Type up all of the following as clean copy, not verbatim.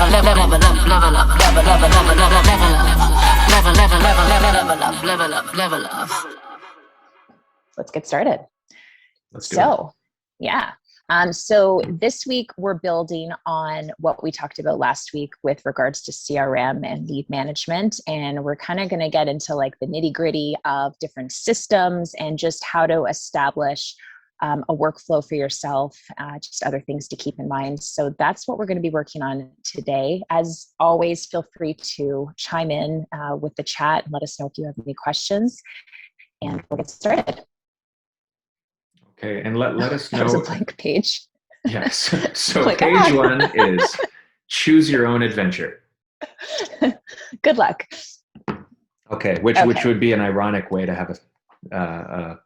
Level up. Let's get started. Let's do it. Yeah. So this week we're building on what we talked about last week with regards to CRM and lead management. And we're kind of going to get into like the nitty gritty of different systems and just how to establish a workflow for yourself, just other things to keep in mind. So that's what we're going to be working on today. As always, feel free to chime in with the chat and let us know if you have any questions, and we'll get started. Okay, and let us know. That was a blank page. Yes. So like, page one is choose your own adventure. Good luck. Okay, which would be an ironic way to have a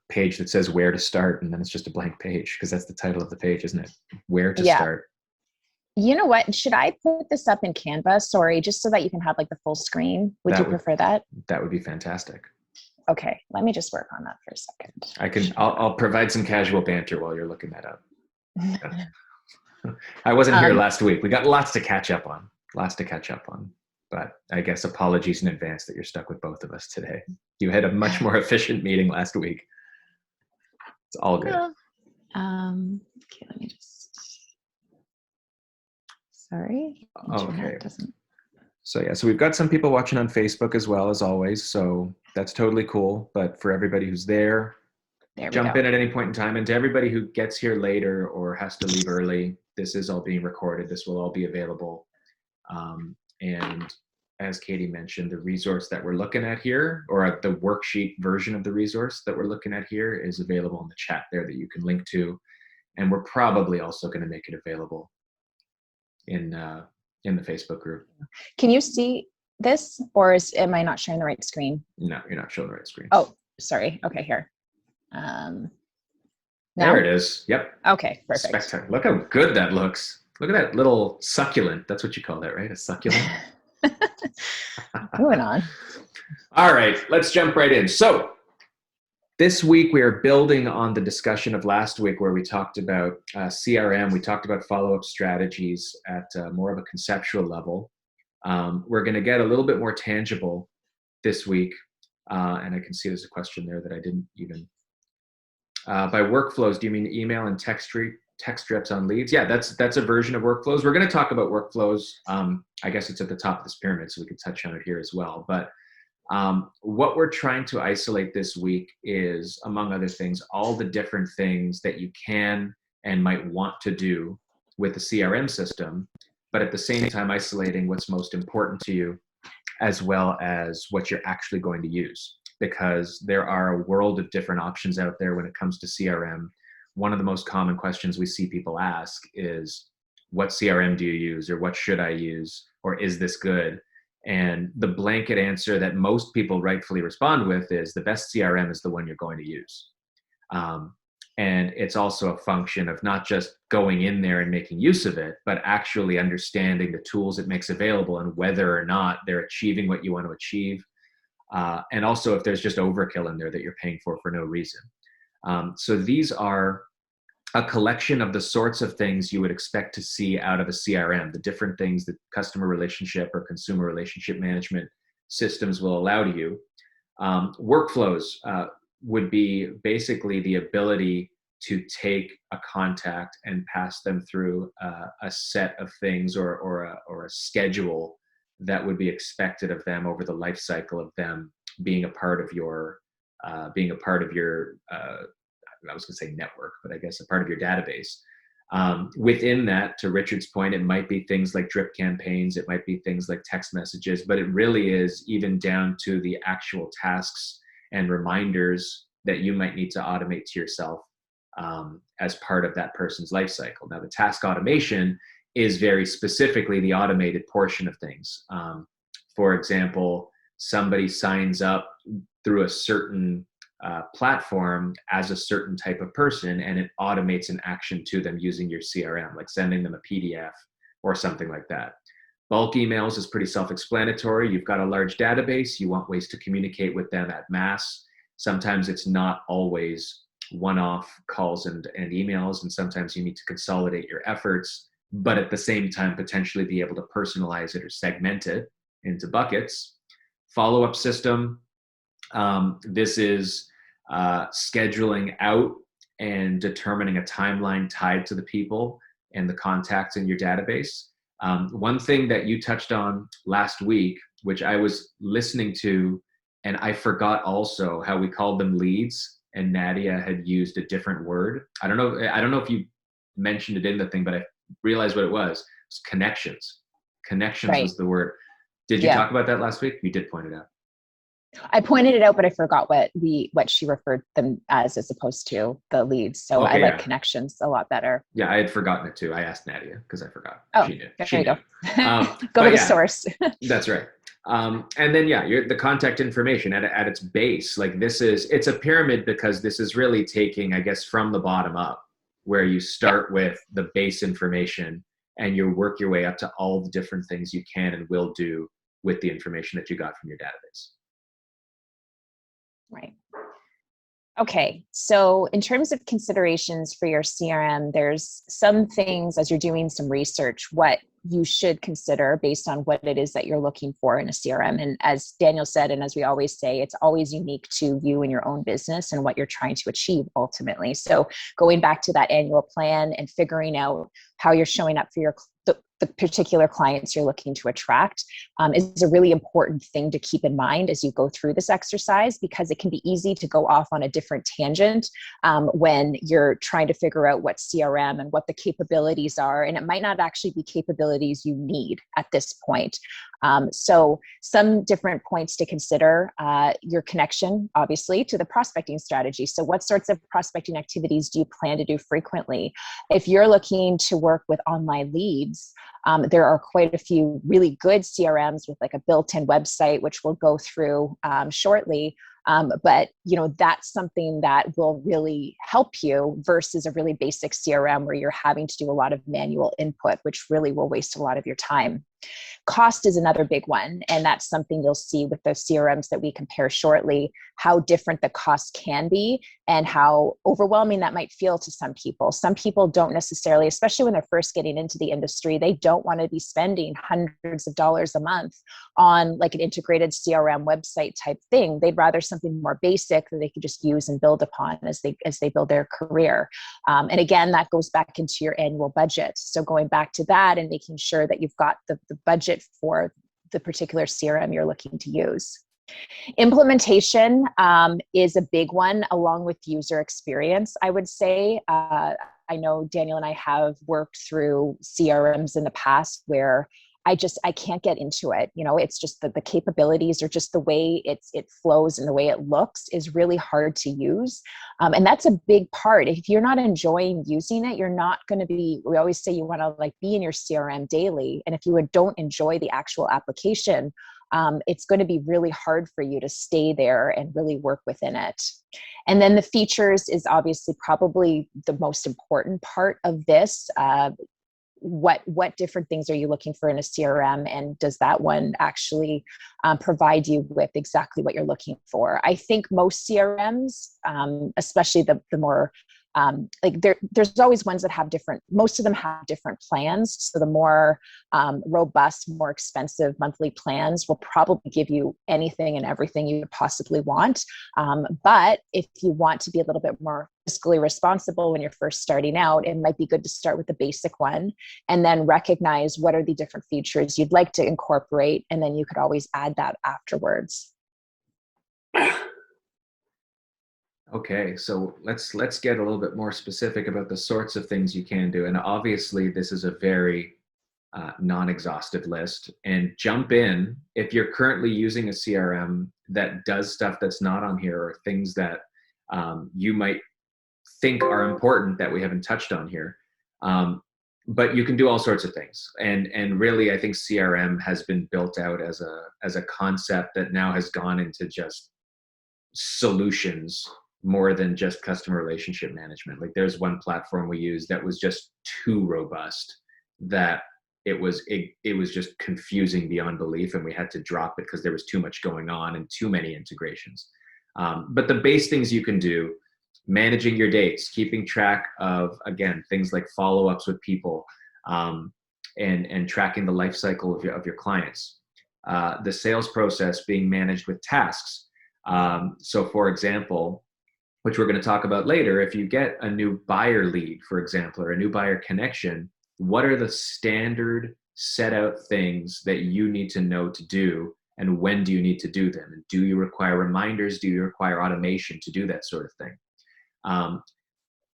page that says where to start, and then it's just a blank page, because that's the title of the page, isn't it? Where to start. You know what? Should I put this up in Canva? Sorry, just so that you can have like the full screen. Would you prefer that? That would be fantastic. Okay, let me just work on that for a second. I'll provide some casual banter while you're looking that up. I wasn't here last week. We got lots to catch up on. But I guess apologies in advance that you're stuck with both of us today. You had a much more efficient meeting last week. It's all good. Okay, let me just. Sorry. Okay. So we've got some people watching on Facebook as well, as always. So that's totally cool. But for everybody who's there jump in at any point in time. And to everybody who gets here later or has to leave early, this is all being recorded. This will all be available. And as Katie mentioned, the resource that we're looking at here, or the worksheet version of the resource that we're looking at here, is available in the chat there that you can link to. And we're probably also going to make it available in the Facebook group. Can you see this, or am I not showing the right screen? No, you're not showing the right screen. Oh, sorry. Okay, here. Now? There it is. Yep. Okay, perfect. Spectacular. Look how good that looks. Look at that little succulent. That's what you call that, right? A succulent. Moving on. All right, let's jump right in. So this week we are building on the discussion of last week, where we talked about CRM. We talked about follow-up strategies at more of a conceptual level. We're going to get a little bit more tangible this week. And I can see there's a question there that I didn't even. By workflows, do you mean email and text strips on leads? Yeah, that's a version of workflows. We're going to talk about workflows. I guess it's at the top of this pyramid, so we can touch on it here as well. But what we're trying to isolate this week is, among other things, all the different things that you can and might want to do with the CRM system, but at the same time isolating what's most important to you, as well as what you're actually going to use. Because there are a world of different options out there when it comes to CRM. One of the most common questions we see people ask is, what CRM do you use, or what should I use, or is this good? And the blanket answer that most people rightfully respond with is, the best CRM is the one you're going to use. And it's also a function of not just going in there and making use of it, but actually understanding the tools it makes available and whether or not they're achieving what you want to achieve. And also if there's just overkill in there that you're paying for no reason. So these are a collection of the sorts of things you would expect to see out of a CRM, the different things that customer relationship or consumer relationship management systems will allow to you. Workflows would be basically the ability to take a contact and pass them through a set of things or a schedule that would be expected of them over the life cycle of them being a part of your I was going to say network, but I guess a part of your database. Within that, to Richard's point, it might be things like drip campaigns, it might be things like text messages, but it really is even down to the actual tasks and reminders that you might need to automate to yourself as part of that person's life cycle. Now, the task automation is very specifically the automated portion of things. For example, somebody signs up through a certain platform as a certain type of person, and it automates an action to them using your CRM, like sending them a PDF or something like that. Bulk emails is pretty self-explanatory. You've got a large database. You want ways to communicate with them at mass. Sometimes it's not always one-off calls and emails, and sometimes you need to consolidate your efforts but at the same time, potentially be able to personalize it or segment it into buckets. Follow-up system. This is scheduling out and determining a timeline tied to the people and the contacts in your database. One thing that you touched on last week, which I was listening to, and I forgot also how we called them leads, and Nadia had used a different word. I don't know if you mentioned it in the thing, but I realized what it was. It's connections. Connections was the word. Did you talk about that last week? You did point it out. I pointed it out, but I forgot what she referred them as opposed to the leads. So I like connections a lot better. Yeah, I had forgotten it too. I asked Nadia because I forgot. Oh, she knew. There she you knew. Go. Go to the source. That's right. And then the contact information at its base. Like it's a pyramid because this is really taking, I guess, from the bottom up, where you start with the base information and you work your way up to all the different things you can and will do with the information that you got from your database. Right. Okay, so in terms of considerations for your CRM, there's some things as you're doing some research, what you should consider based on what it is that you're looking for in a CRM. And as Daniel said, and as we always say, it's always unique to you and your own business and what you're trying to achieve ultimately. So going back to that annual plan and figuring out how you're showing up for the particular clients you're looking to attract is a really important thing to keep in mind as you go through this exercise, because it can be easy to go off on a different tangent when you're trying to figure out what CRM and what the capabilities are. And it might not actually be capabilities you need at this point. So some different points to consider, your connection, obviously, to the prospecting strategy. So what sorts of prospecting activities do you plan to do frequently? If you're looking to work with online leads, there are quite a few really good CRMs with like a built-in website, which we'll go through shortly. But that's something that will really help you versus a really basic CRM where you're having to do a lot of manual input, which really will waste a lot of your time. Cost is another big one, and that's something you'll see with those CRMs that we compare shortly, how different the cost can be and how overwhelming that might feel to some people. Some people don't necessarily, especially when they're first getting into the industry, they don't want to be spending hundreds of dollars a month on like an integrated CRM website type thing. They'd rather something more basic that they could just use and build upon as they build their career. And again, that goes back into your annual budget. So going back to that and making sure that you've got the budget for the particular CRM you're looking to use. Implementation is a big one, along with user experience, I would say. I know Daniel and I have worked through CRMs in the past where I can't get into it. It's just that the capabilities or just the way it flows and the way it looks is really hard to use. And that's a big part. If you're not enjoying using it, you're not going to be, we always say you want to like be in your CRM daily. And if you don't enjoy the actual application, it's going to be really hard for you to stay there and really work within it. And then the features is obviously probably the most important part of this. What different things are you looking for in a CRM, and does that one actually provide you with exactly what you're looking for? I think most CRMs, especially the more there's always ones that have most of them have different plans. So the more robust, more expensive monthly plans will probably give you anything and everything you could possibly want. But if you want to be a little bit more fiscally responsible when you're first starting out, it might be good to start with the basic one and then recognize what are the different features you'd like to incorporate. And then you could always add that afterwards. Okay, so let's get a little bit more specific about the sorts of things you can do. And obviously, this is a very non-exhaustive list. And jump in if you're currently using a CRM that does stuff that's not on here, or things that you might think are important that we haven't touched on here. But you can do all sorts of things. And really, I think CRM has been built out as a concept that now has gone into just solutions more than just customer relationship management. Like there's one platform we use that was just too robust, that it was just confusing beyond belief, and we had to drop it because there was too much going on and too many integrations. But the base things you can do: managing your dates, keeping track of, again, things like follow-ups with people, and tracking the life cycle of your clients. The sales process being managed with tasks. So for example, which we're going to talk about later, if you get a new buyer lead, for example, or a new buyer connection, what are the standard set out things that you need to know to do, and when do you need to do them? And do you require reminders? Do you require automation to do that sort of thing?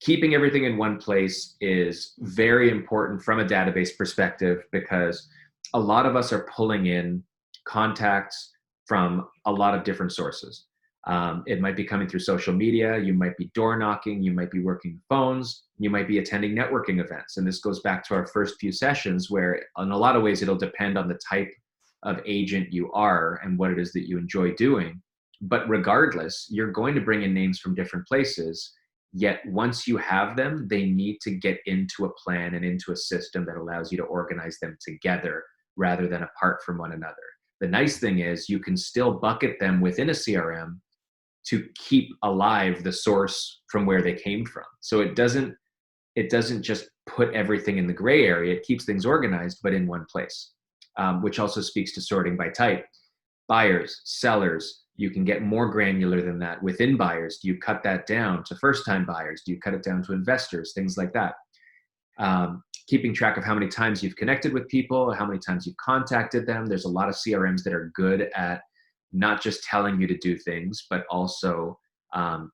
Keeping everything in one place is very important from a database perspective, because a lot of us are pulling in contacts from a lot of different sources. It might be coming through social media, you might be door knocking, you might be working phones, you might be attending networking events. And this goes back to our first few sessions, where in a lot of ways it'll depend on the type of agent you are and what it is that you enjoy doing. But regardless, you're going to bring in names from different places. Yet once you have them, they need to get into a plan and into a system that allows you to organize them together rather than apart from one another. The nice thing is you can still bucket them within a CRM to keep alive the source from where they came from. So it doesn't just put everything in the gray area. It keeps things organized, but in one place, which also speaks to sorting by type. Buyers, sellers, you can get more granular than that. Within buyers, do you cut that down to first-time buyers? Do you cut it down to investors? Things like that. Keeping track of how many times you've connected with people, how many times you've contacted them. There's a lot of CRMs that are good at not just telling you to do things, but also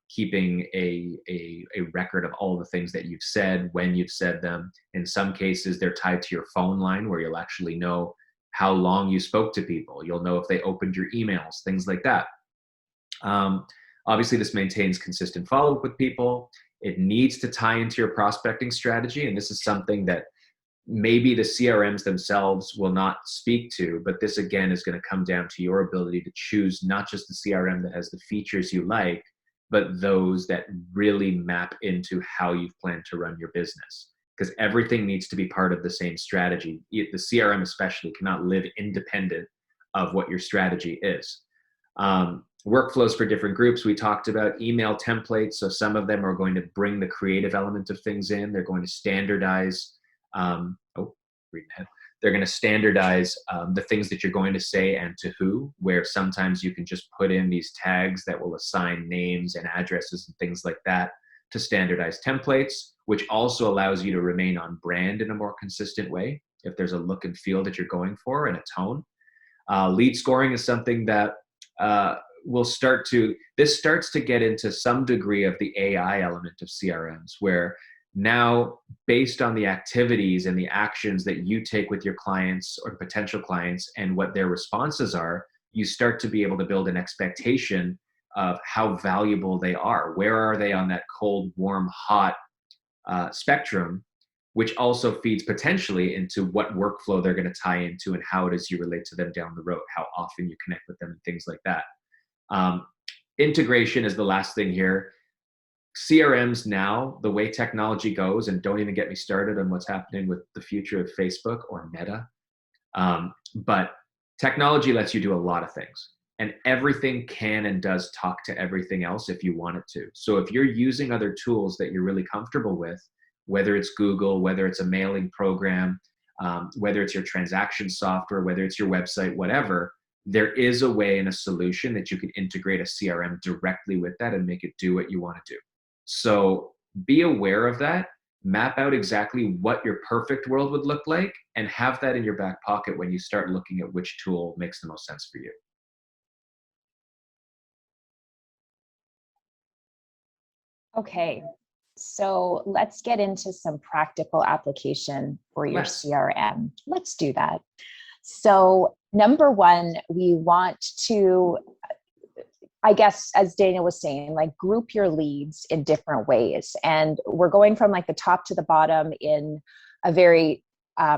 keeping a record of all the things that you've said, when you've said them. In some cases, they're tied to your phone line, where you'll actually know how long you spoke to people. You'll know if they opened your emails, things like that. Obviously, this maintains consistent follow-up with people. It needs to tie into your prospecting strategy. And this is something that maybe the CRMs themselves will not speak to, but this again is going to come down to your ability to choose not just the CRM that has the features you like, but those that really map into how you've planned to run your business. Because everything needs to be part of the same strategy. The CRM especially cannot live independent of what your strategy is. Workflows for different groups. We talked about email templates. So some of them are going to bring the creative element of things in. They're going to standardize. They're going to standardize the things that you're going to say and to who, where sometimes you can just put in these tags that will assign names and addresses and things like that to standardized templates, which also allows you to remain on brand in a more consistent way if there's a look and feel that you're going for and a tone. Lead scoring is something that this starts to get into some degree of the AI element of CRMs, where now, based on the activities and the actions that you take with your clients or potential clients and what their responses are, you start to be able to build an expectation of how valuable they are. Where are they on that cold, warm, hot spectrum, which also feeds potentially into what workflow they're going to tie into and how it is you relate to them down the road, how often you connect with them and things like that. Integration is the last thing here. CRMs now, the way technology goes, and don't even get me started on what's happening with the future of Facebook or Meta, but technology lets you do a lot of things, and everything can and does talk to everything else if you want it to. So if you're using other tools that you're really comfortable with, whether it's Google, whether it's a mailing program, whether it's your transaction software, whether it's your website, whatever, there is a way and a solution that you can integrate a CRM directly with that and make it do what you want to do. So be aware of that, map out exactly what your perfect world would look like, and have that in your back pocket when you start looking at which tool makes the most sense for you. Okay, so let's get into some practical application for your CRM. Let's do that. So number one, we want to, I guess, as Daniel was saying, like group your leads in different ways. And we're going from like the top to the bottom in a very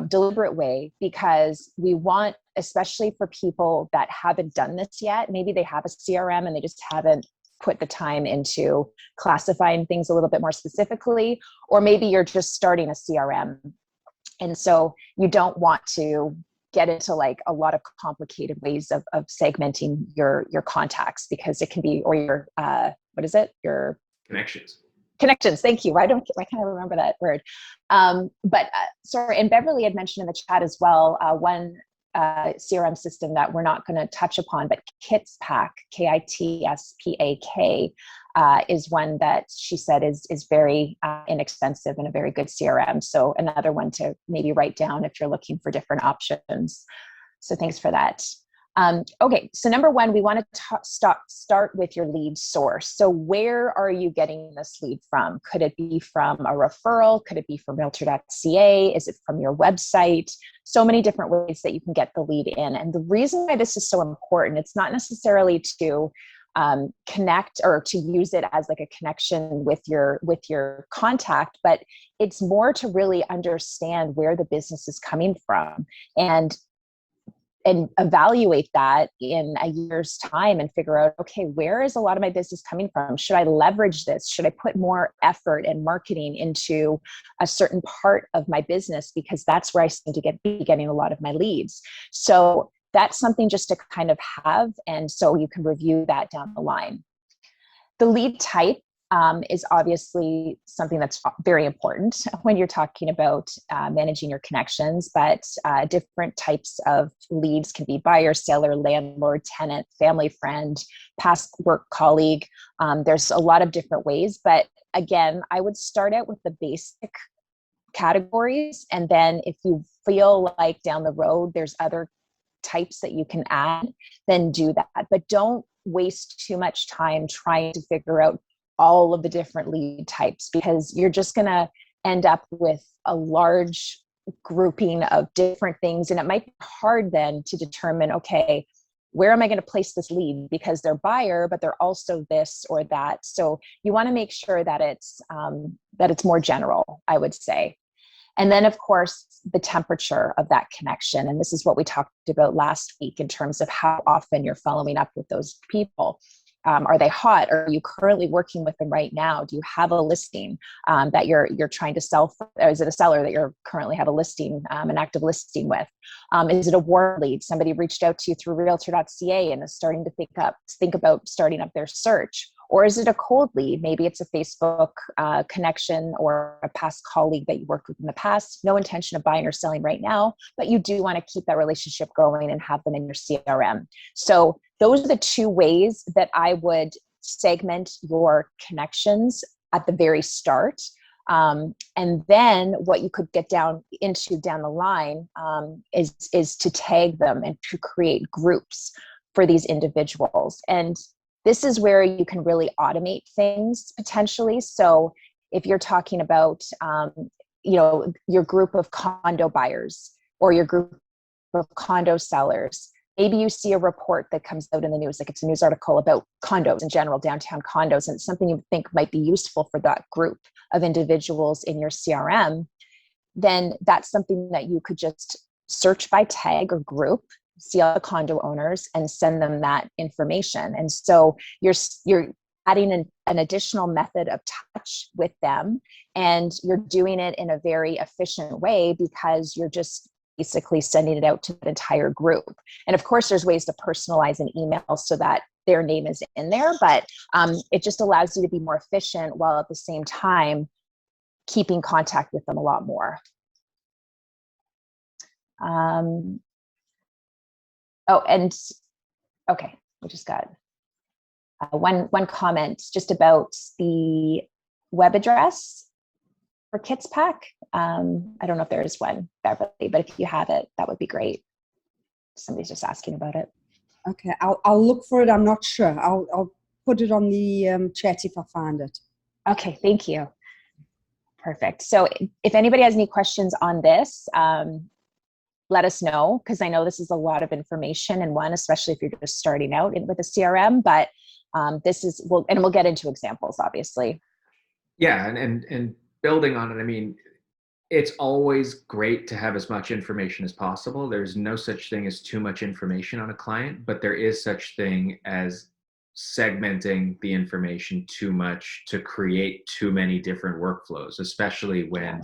deliberate way, because we want, especially for people that haven't done this yet, maybe they have a CRM and they just haven't put the time into classifying things a little bit more specifically, or maybe you're just starting a CRM. And so you don't want to get into like a lot of complicated ways of segmenting your contacts, because it can be, or your, your connections. Connections. Thank you. Why can't I remember that word? Sorry, and Beverly had mentioned in the chat as well, one CRM system that we're not going to touch upon, but Kitspak, Kitspak, is one that she said is very inexpensive and a very good CRM. So another one to maybe write down if you're looking for different options. So thanks for that. Okay, so number one, we want to start with your lead source. So where are you getting this lead from? Could it be from a referral? Could it be from realtor.ca? Is it from your website? So many different ways that you can get the lead in. And the reason why this is so important, it's not necessarily to connect or to use it as like a connection with your contact, but it's more to really understand where the business is coming from and evaluate that in a year's time and figure out, okay, where is a lot of my business coming from? Should I leverage this? Should I put more effort and marketing into a certain part of my business? Because that's where I seem to be getting a lot of my leads. So that's something just to kind of have. And so you can review that down the line. The lead type is obviously something that's very important when you're talking about managing your connections, but different types of leads can be buyer, seller, landlord, tenant, family friend, past work colleague. There's a lot of different ways, but again, I would start out with the basic categories. And then if you feel like down the road, there's other types that you can add, then do that. But don't waste too much time trying to figure out all of the different lead types, because you're just going to end up with a large grouping of different things. And it might be hard then to determine, okay, where am I going to place this lead? Because they're buyer, but they're also this or that. So you want to make sure that it's more general, I would say. And then, of course, the temperature of that connection. And this is what we talked about last week in terms of how often you're following up with those people. Are they hot? Are you currently working with them right now? Do you have a listing that you're trying to sell? Or is it a seller that you're currently have a listing, an active listing with? Is it a warm lead? Somebody reached out to you through realtor.ca and is starting to think about starting up their search. Or is it a cold lead? Maybe it's a Facebook connection or a past colleague that you worked with in the past. No intention of buying or selling right now, but you do want to keep that relationship going and have them in your CRM. So those are the two ways that I would segment your connections at the very start. And then what you could get down the line is to tag them and to create groups for these individuals. And this is where you can really automate things potentially. So if you're talking about, your group of condo buyers or your group of condo sellers, maybe you see a report that comes out in the news, like it's a news article about condos in general, downtown condos, and it's something you think might be useful for that group of individuals in your CRM, then that's something that you could just search by tag or group, see all the condo owners and send them that information. And so you're adding an additional method of touch with them, and you're doing it in a very efficient way because you're just basically sending it out to the entire group. And of course, there's ways to personalize an email so that their name is in there, but it just allows you to be more efficient while at the same time keeping contact with them a lot more. We just got one comment just about the web address for Kitspak. I don't know if there is one, Beverly, but if you have it, that would be great. Somebody's just asking about it. Okay, I'll look for it. I'm not sure. I'll put it on the chat if I find it. Okay, thank you. Perfect. So if anybody has any questions on this, let us know, because I know this is a lot of information in one, especially if you're just starting out with a CRM, but we'll get into examples, obviously. Yeah, and building on it, I mean, it's always great to have as much information as possible. There's no such thing as too much information on a client, but there is such thing as segmenting the information too much to create too many different workflows, especially when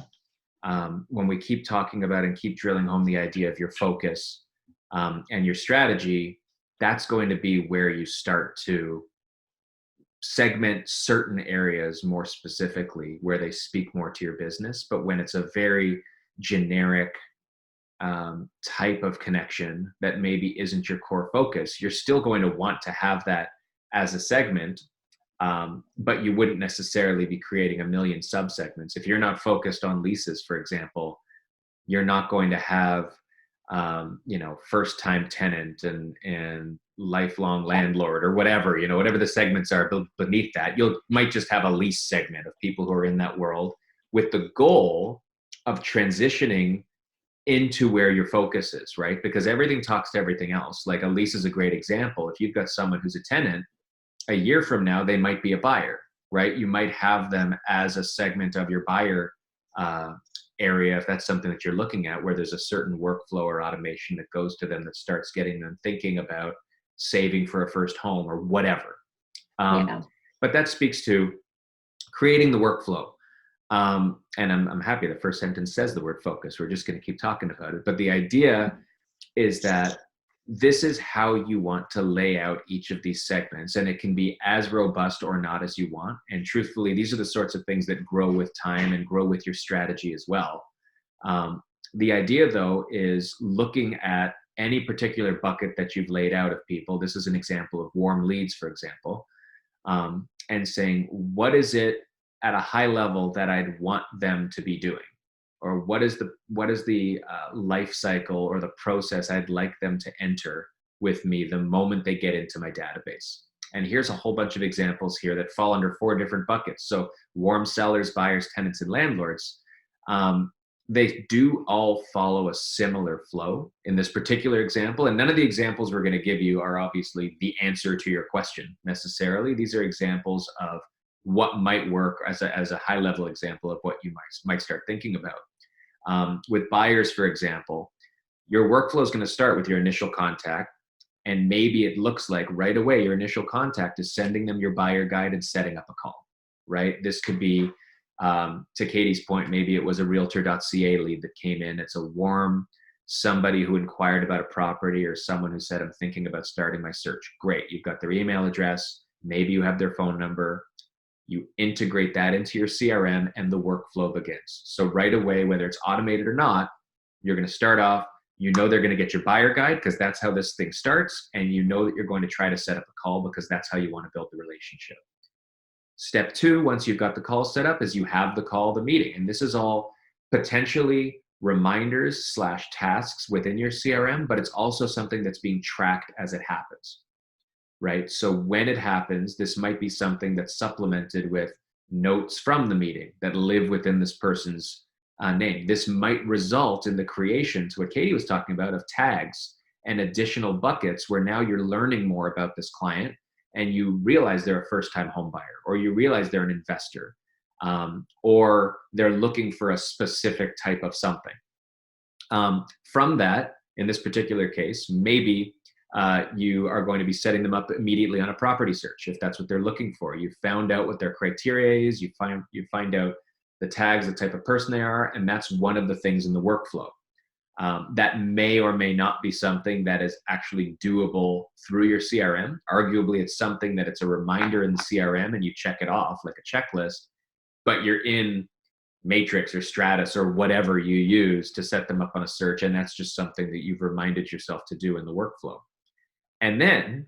we keep talking about and keep drilling home the idea of your focus and your strategy. That's going to be where you start to segment certain areas more specifically where they speak more to your business. But when it's a very generic type of connection that maybe isn't your core focus, you're still going to want to have that as a segment, but you wouldn't necessarily be creating a million subsegments. If you're not focused on leases, for example, you're not going to have first time tenant and lifelong landlord or whatever, whatever the segments are beneath that. You might just have a lease segment of people who are in that world with the goal of transitioning into where your focus is, right? Because everything talks to everything else. Like a lease is a great example. If you've got someone who's a tenant, a year from now, they might be a buyer, right? You might have them as a segment of your buyer area, if that's something that you're looking at, where there's a certain workflow or automation that goes to them that starts getting them thinking about saving for a first home or whatever. But that speaks to creating the workflow. And I'm happy the first sentence says the word focus. We're just going to keep talking about it. But the idea is that this is how you want to lay out each of these segments, and it can be as robust or not as you want. And truthfully, these are the sorts of things that grow with time and grow with your strategy as well. The idea, though, is looking at any particular bucket that you've laid out of people. This is an example of warm leads, for example, and saying, what is it at a high level that I'd want them to be doing? Or what is the life cycle or the process I'd like them to enter with me the moment they get into my database? And here's a whole bunch of examples here that fall under 4 different buckets. So warm sellers, buyers, tenants, and landlords, they do all follow a similar flow in this particular example. And none of the examples we're going to give you are obviously the answer to your question necessarily. These are examples of what might work as a high level example of what you might start thinking about. With buyers, for example, your workflow is going to start with your initial contact. And maybe it looks like right away your initial contact is sending them your buyer guide and setting up a call, right? This could be, to Katie's point, maybe it was a realtor.ca lead that came in. It's a warm somebody who inquired about a property, or someone who said, I'm thinking about starting my search. Great. You've got their email address. Maybe you have their phone number. You integrate that into your CRM and the workflow begins. So right away, whether it's automated or not, you're going to start off, they're going to get your buyer guide because that's how this thing starts. And that you're going to try to set up a call because that's how you want to build the relationship. Step 2, once you've got the call set up, is you have the call, the meeting. And this is all potentially reminders / tasks within your CRM, but it's also something that's being tracked as it happens. Right? So when it happens, this might be something that's supplemented with notes from the meeting that live within this person's name. This might result in the creation, to what Katie was talking about, of tags and additional buckets where now you're learning more about this client and you realize they're a first-time home buyer, or you realize they're an investor, or they're looking for a specific type of something. From that, in this particular case, maybe you are going to be setting them up immediately on a property search if that's what they're looking for. You found out what their criteria is. You find out the tags, the type of person they are, and that's one of the things in the workflow. That may or may not be something that is actually doable through your CRM. Arguably, it's something that it's a reminder in the CRM and you check it off like a checklist, but you're in Matrix or Stratus or whatever you use to set them up on a search, and that's just something that you've reminded yourself to do in the workflow. And then,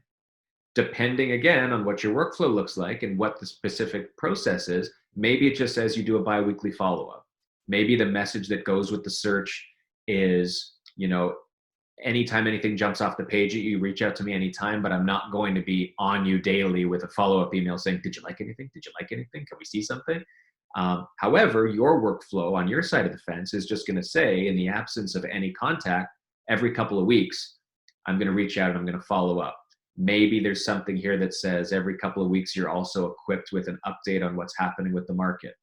depending again on what your workflow looks like and what the specific process is, maybe it just says you do a biweekly follow-up. Maybe the message that goes with the search is, anytime anything jumps off the page, you reach out to me anytime, but I'm not going to be on you daily with a follow-up email saying, did you like anything? Did you like anything? Can we see something? However, your workflow on your side of the fence is just going to say, in the absence of any contact, every couple of weeks, I'm going to reach out and I'm going to follow up. Maybe there's something here that says every couple of weeks, you're also equipped with an update on what's happening with the market.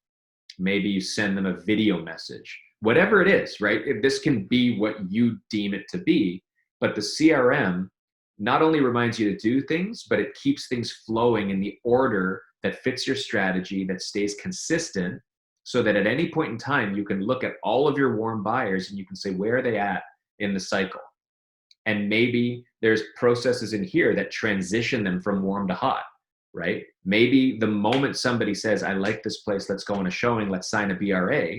Maybe you send them a video message, whatever it is, right? This can be what you deem it to be, but the CRM not only reminds you to do things, but it keeps things flowing in the order that fits your strategy, that stays consistent, so that at any point in time, you can look at all of your warm buyers and you can say, where are they at in the cycle? And maybe there's processes in here that transition them from warm to hot. right? Maybe the moment somebody says, I like this place, let's go on a showing, let's sign a BRA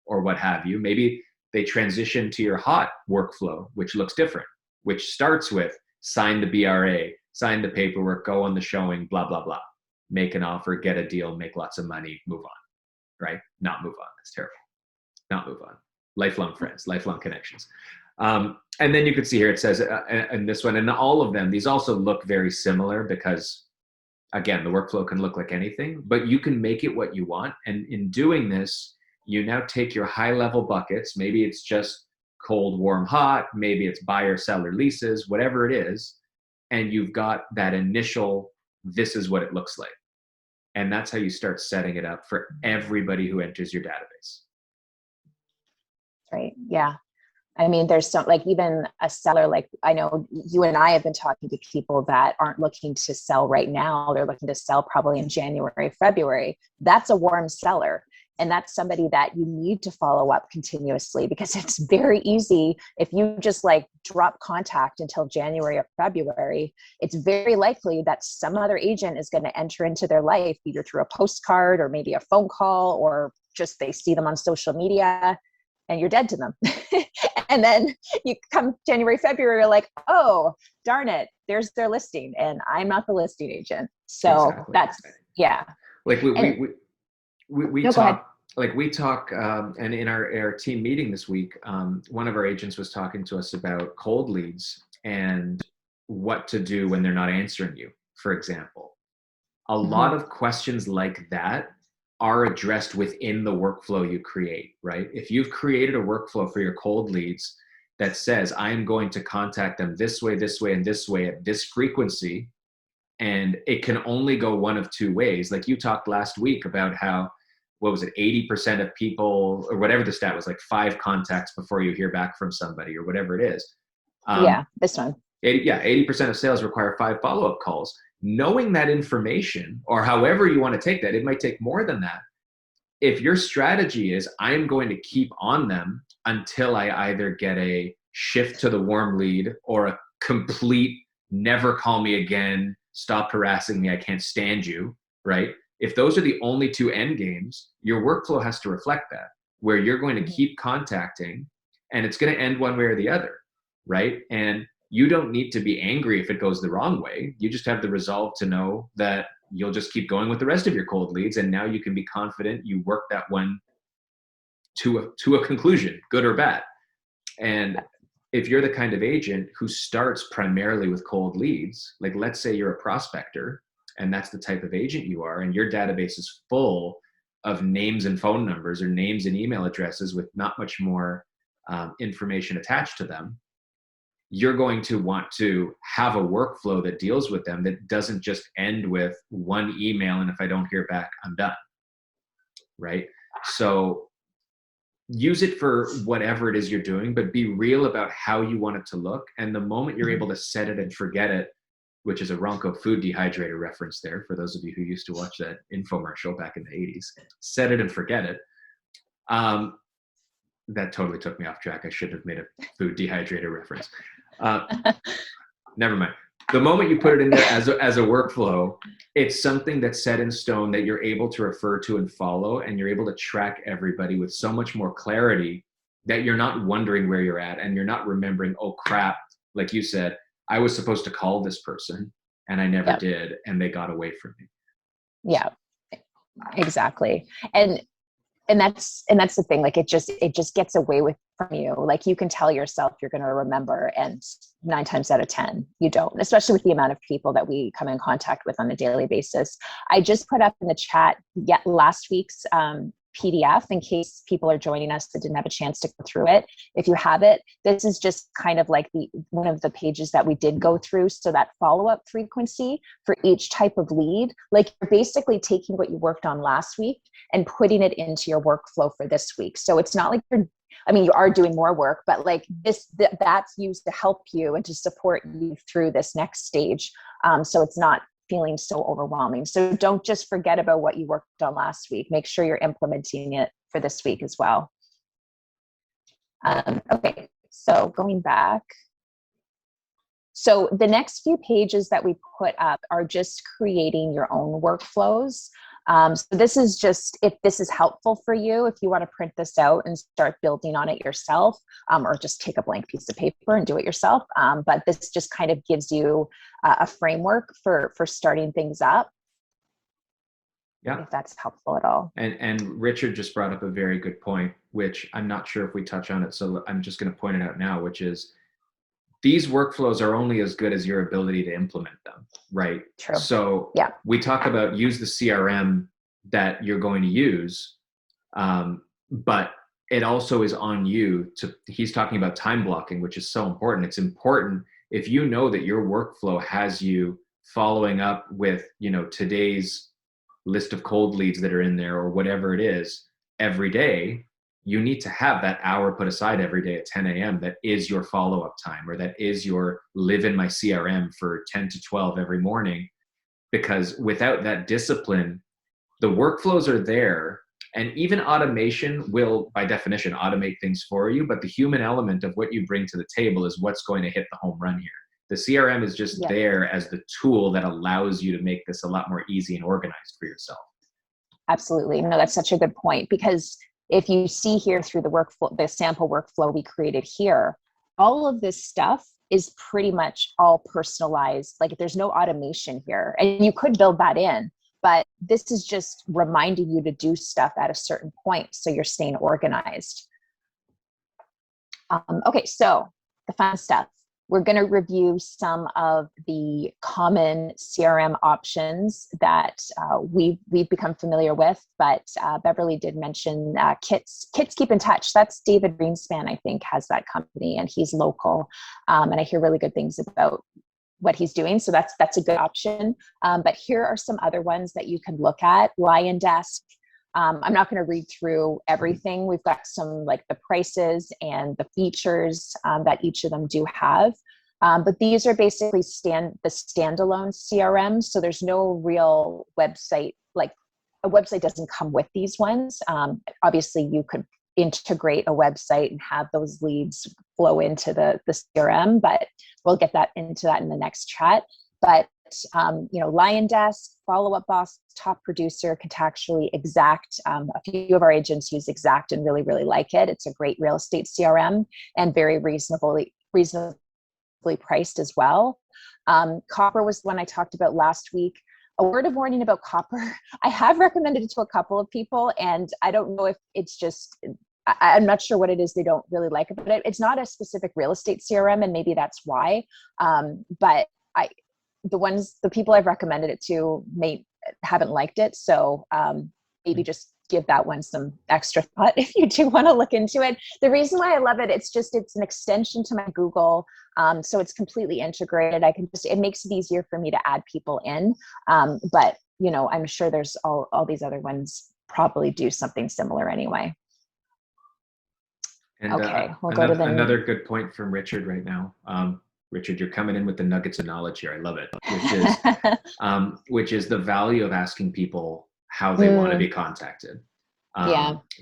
or what have you, maybe they transition to your hot workflow, which looks different, which starts with sign the BRA, sign the paperwork, go on the showing, blah, blah, blah. Make an offer, get a deal, make lots of money, move on, right? Not move on. That's terrible. Not move on. Lifelong friends, lifelong connections. And then you can see here, it says, and this one, and all of them, these also look very similar because, again, the workflow can look like anything, but you can make it what you want. And in doing this, you now take your high level buckets. Maybe it's just cold, warm, hot. Maybe it's buyer, seller, leases, whatever it is. And you've got that initial, this is what it looks like. And that's how you start setting it up for everybody who enters your database. Right. Yeah. I mean, there's some, like even a seller, like I know you and I have been talking to people that aren't looking to sell right now. They're looking to sell probably in January, February. That's a warm seller. And that's somebody that you need to follow up continuously, because it's very easy. If you just like drop contact until January or February, it's very likely that some other agent is going to enter into their life, either through a postcard or maybe a phone call, or just they see them on social media and you're dead to them. And then you come January, February, you're like, oh, darn it, there's their listing and I'm not the listing agent. So Exactly. that's, yeah. Like we No, talk, and in our team meeting this week, one of our agents was talking to us about cold leads and what to do when they're not answering you, for example. A lot of questions like that are addressed within the workflow you create, right? If you've created a workflow for your cold leads that says, I'm going to contact them this way, and this way at this frequency, and it can only go one of two ways. Like you talked last week about how, what was it, 80% of people, or whatever the stat was, like 5 contacts before you hear back from somebody or whatever it is. Yeah, this one. 80% of sales require 5 follow-up calls. Knowing that information, or however you want to take that, it might take more than that. If your strategy is, I'm going to keep on them until I either get a shift to the warm lead or a complete never call me again, stop harassing me, I can't stand you, right? If those are the only 2 end games, your workflow has to reflect that, where you're going to keep contacting and it's going to end one way or the other, right? And you don't need to be angry if it goes the wrong way. You just have the resolve to know that you'll just keep going with the rest of your cold leads. And now you can be confident you work that one to a conclusion, good or bad. And if you're the kind of agent who starts primarily with cold leads, like let's say you're a prospector and that's the type of agent you are, and your database is full of names and phone numbers or names and email addresses with not much more information attached to them, you're going to want to have a workflow that deals with them, that doesn't just end with one email and if I don't hear back, I'm done, right? So use it for whatever it is you're doing, but be real about how you want it to look. And the moment you're able to set it and forget it, which is a Ronco food dehydrator reference there, for those of you who used to watch that infomercial back in the 80s, set it and forget it. That totally took me off track. I should have made a food dehydrator reference. Never mind. The moment you put it in there as a workflow, it's something that's set in stone that you're able to refer to and follow, and you're able to track everybody with so much more clarity that you're not wondering where you're at, and you're not remembering, oh crap, like you said, I was supposed to call this person and I never did, and they got away from me. Yeah, exactly. And that's the thing, like it just gets away from you. Like you can tell yourself you're going to remember, and 9 times out of 10 you don't, especially with the amount of people that we come in contact with on a daily basis. I just put up in the chat last week's PDF in case people are joining us that didn't have a chance to go through it. If you have it, this is just kind of like one of the pages that we did go through. So that follow-up frequency for each type of lead, like you're basically taking what you worked on last week and putting it into your workflow for this week. So it's not like you are doing more work, but like that's used to help you and to support you through this next stage. So it's not feeling so overwhelming. So don't just forget about what you worked on last week. Make sure you're implementing it for this week as well. Okay, so going back So the next few pages that we put up are just creating your own workflows. So this is just, if this is helpful for you, if you want to print this out and start building on it yourself, or just take a blank piece of paper and do it yourself. But this just kind of gives you a framework for starting things up. Yeah. If that's helpful at all. And Richard just brought up a very good point, which I'm not sure if we touch on it. So I'm just going to point it out now, which is these workflows are only as good as your ability to implement them, right? True. So yeah, we talk about use the CRM that you're going to use, but it also is on you to, he's talking about time blocking, which is so important. It's important if you know that your workflow has you following up with, today's list of cold leads that are in there or whatever it is every day, you need to have that hour put aside every day at 10 a.m. that is your follow-up time, or that is your live in my CRM for 10 to 12 every morning. Because without that discipline, the workflows are there, and even automation will, by definition, automate things for you. But the human element of what you bring to the table is what's going to hit the home run here. The CRM is just there as the tool that allows you to make this a lot more easy and organized for yourself. Absolutely. No, that's such a good point, because if you see here through the workflow, the sample workflow we created here, all of this stuff is pretty much all personalized. Like there's no automation here, and you could build that in, but this is just reminding you to do stuff at a certain point so you're staying organized. Okay, so the fun stuff. We're going to review some of the common CRM options that we've become familiar with, but Beverly did mention Kits Keep in Touch. That's David Greenspan, I think, has that company, and he's local, and I hear really good things about what he's doing, so that's a good option. But here are some other ones that you can look at. Lion Desk. I'm not going to read through everything. We've got some like the prices and the features that each of them do have. But these are basically the standalone CRM. So there's no real website, like a website doesn't come with these ones. Obviously you could integrate a website and have those leads flow into the CRM, but we'll get into that in the next chat. But Lion Desk, FollowUp Boss, Top Producer, Contactually, Exact. A few of our agents use Exact and really, really like it. It's a great real estate CRM and very reasonably priced as well. Copper was the one I talked about last week. A word of warning about Copper. I have recommended it to a couple of people, and I don't know if it's just, I'm not sure what it is they don't really like about it. It's not a specific real estate CRM, and maybe that's why. But the people I've recommended it to haven't liked it. So maybe just give that one some extra thought if you do want to look into it. The reason why I love it, it's an extension to my Google. So it's completely integrated. It makes it easier for me to add people in. But I'm sure there's all these other ones probably do something similar anyway. And okay, we'll another, go to another good point from Richard right now. Richard, you're coming in with the nuggets of knowledge here. I love it, which is the value of asking people how they want to be contacted.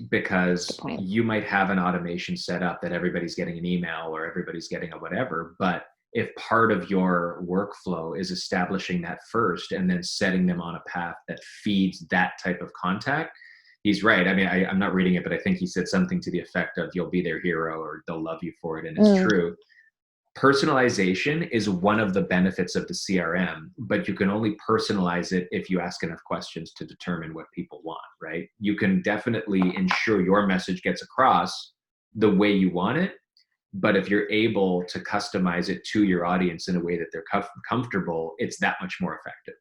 Because you might have an automation set up that everybody's getting an email or everybody's getting a whatever, but if part of your workflow is establishing that first and then setting them on a path that feeds that type of contact, he's right. I mean, I'm not reading it, but I think he said something to the effect of you'll be their hero or they'll love you for it. And it's true. Personalization is one of the benefits of the CRM, but you can only personalize it if you ask enough questions to determine what people want, right? You can definitely ensure your message gets across the way you want it, but if you're able to customize it to your audience in a way that they're comfortable, it's that much more effective.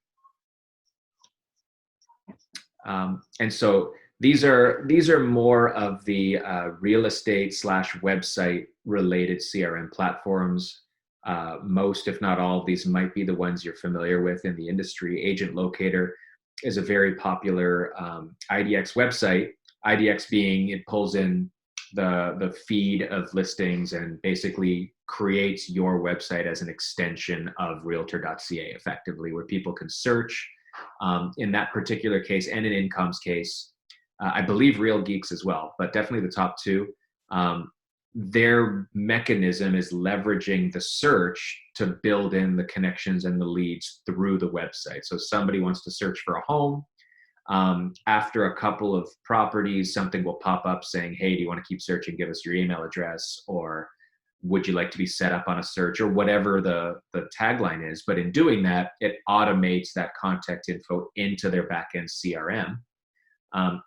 And so these are more of the real estate / website related CRM platforms. Most, if not all of these might be the ones you're familiar with in the industry. Agent Locator is a very popular IDX website. IDX being it pulls in the feed of listings and basically creates your website as an extension of realtor.ca effectively, where people can search in that particular case, and in Incom's case, I believe Real Geeks as well, but definitely the top two. their mechanism is leveraging the search to build in the connections and the leads through the website. So somebody wants to search for a home. After a couple of properties, something will pop up saying, hey, do you want to keep searching? Give us your email address, or would you like to be set up on a search, or whatever the tagline is. But in doing that, it automates that contact info into their backend CRM.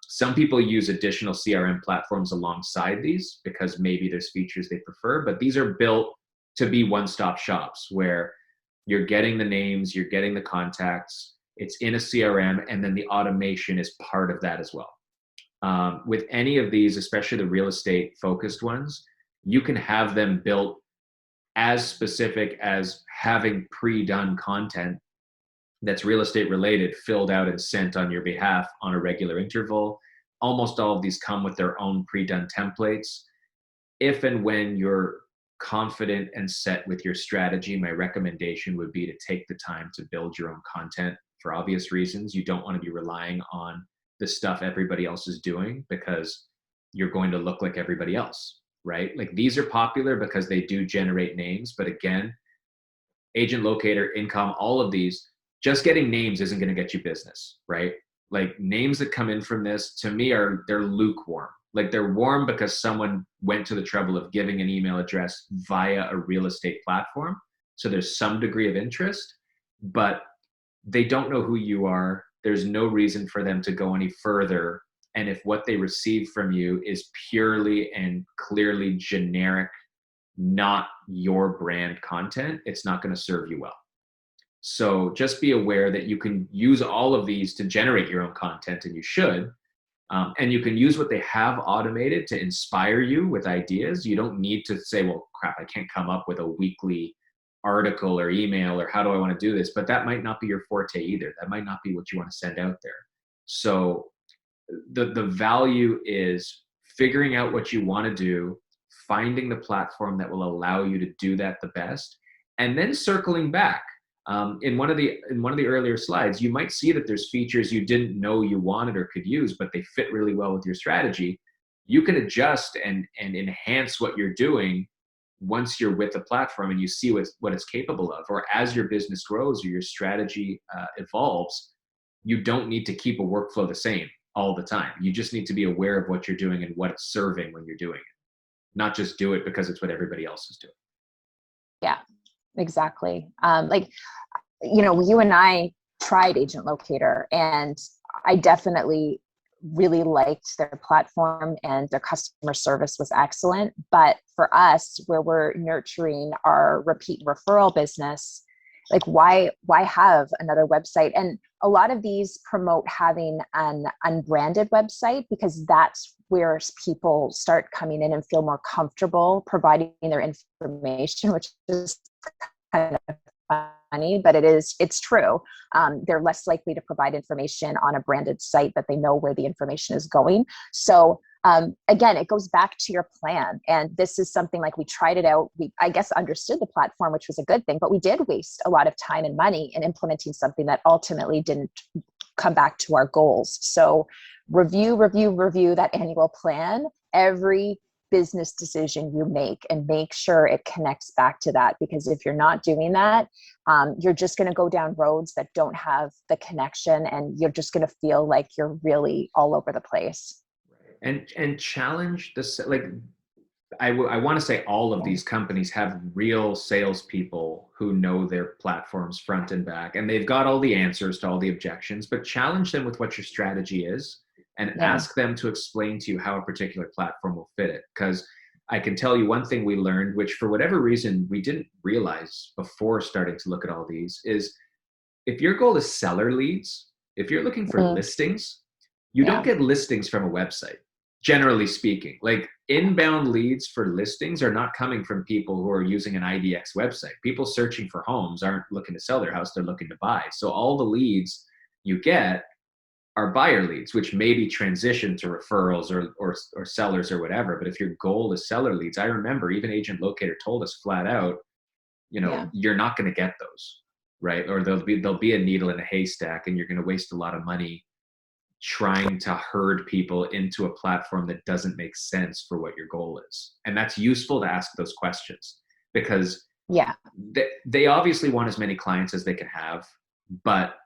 Some people use additional CRM platforms alongside these because maybe there's features they prefer, but these are built to be one-stop shops where you're getting the names, you're getting the contacts, it's in a CRM, and then the automation is part of that as well. With any of these, especially the real estate focused ones, you can have them built as specific as having pre-done content that's real estate related, filled out and sent on your behalf on a regular interval. Almost all of these come with their own pre-done templates. If and when you're confident and set with your strategy, my recommendation would be to take the time to build your own content for obvious reasons. You don't want to be relying on the stuff everybody else is doing because you're going to look like everybody else, right? Like these are popular because they do generate names, but again, agent locator, income, all of these, just getting names isn't going to get you business, right? Like names that come in from this, to me, they're lukewarm. Like they're warm because someone went to the trouble of giving an email address via a real estate platform. So there's some degree of interest, but they don't know who you are. There's no reason for them to go any further. And if what they receive from you is purely and clearly generic, not your brand content, it's not going to serve you well. So just be aware that you can use all of these to generate your own content, and you should. And you can use what they have automated to inspire you with ideas. You don't need to say, well, crap, I can't come up with a weekly article or email, or how do I want to do this? But that might not be your forte either. That might not be what you want to send out there. So the value is figuring out what you want to do, finding the platform that will allow you to do that the best, and then circling back. In one of the earlier slides, you might see that there's features you didn't know you wanted or could use, but they fit really well with your strategy. You can adjust and enhance what you're doing once you're with the platform and you see what it's capable of. Or as your business grows or your strategy evolves, you don't need to keep a workflow the same all the time. You just need to be aware of what you're doing and what it's serving when you're doing it, not just do it because it's what everybody else is doing. Yeah, exactly. You and I tried Agent Locator, and I definitely really liked their platform and their customer service was excellent. But for us, where we're nurturing our repeat referral business, like why have another website? And a lot of these promote having an unbranded website because that's where people start coming in and feel more comfortable providing their information, which is kind of funny, but it's true. They're less likely to provide information on a branded site that they know where the information is going. So again, it goes back to your plan. And this is something like we tried it out. We, I guess, understood the platform, which was a good thing, but we did waste a lot of time and money in implementing something that ultimately didn't come back to our goals. So review that annual plan every business decision you make, and make sure it connects back to that. Because if you're not doing that, you're just going to go down roads that don't have the connection, and you're just going to feel like you're really all over the place. And challenge this. Like I want to say all of these companies have real salespeople who know their platforms front and back, and they've got all the answers to all the objections, but challenge them with what your strategy is and ask them to explain to you how a particular platform will fit it. Because I can tell you one thing we learned, which for whatever reason we didn't realize before starting to look at all these, is if your goal is seller leads, if you're looking for listings, you don't get listings from a website. Generally speaking, like inbound leads for listings are not coming from people who are using an IDX website. People searching for homes aren't looking to sell their house, they're looking to buy. So all the leads you get are buyer leads, which maybe transition to referrals or sellers or whatever. But if your goal is seller leads, I remember even Agent Locator told us flat out, you're not going to get those, right? Or there'll be a needle in a haystack, and you're going to waste a lot of money trying to herd people into a platform that doesn't make sense for what your goal is. And that's useful to ask those questions, because Yeah. they obviously want as many clients as they can have, but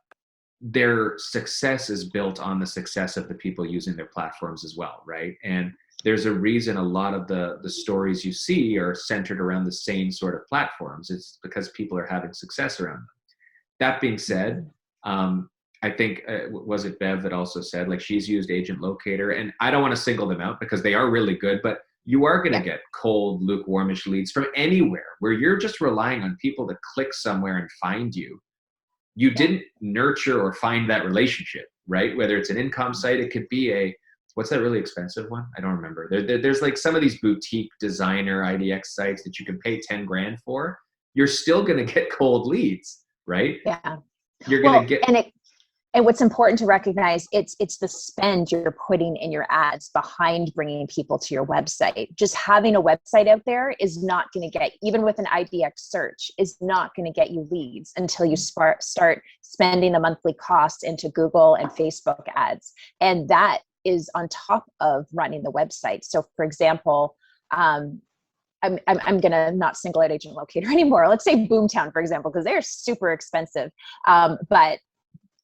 their success is built on the success of the people using their platforms as well, right? And there's a reason a lot of the stories you see are centered around the same sort of platforms. It's because people are having success around them. That being said, I think, was it Bev that also said, like, she's used Agent Locator, and I don't want to single them out because they are really good, but you are going to get cold, lukewarmish leads from anywhere where you're just relying on people to click somewhere and find you. You didn't nurture or find that relationship, right? Whether it's an income site, it could be what's that really expensive one? I don't remember. There's like some of these boutique designer IDX sites that you can pay 10 grand for. You're still going to get cold leads, right? Yeah. You're going to get. And what's important to recognize, it's the spend you're putting in your ads behind bringing people to your website. Just having a website out there is not going to get, even with an IDX search, is not going to get you leads until you start spending the monthly costs into Google and Facebook ads. And that is on top of running the website. So for example, I'm going to not single out Agent Locator anymore. Let's say Boomtown, for example, because they're super expensive. But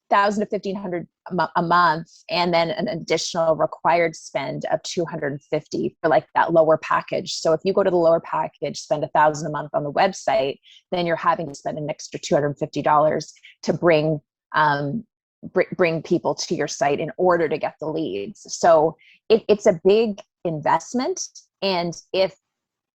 1,000 to 1,500 a month, and then an additional required spend of 250 for like that lower package. So if you go to the lower package, spend 1,000 a month on the website, then you're having to spend an extra $250 to bring people to your site in order to get the leads. So it's a big investment, and if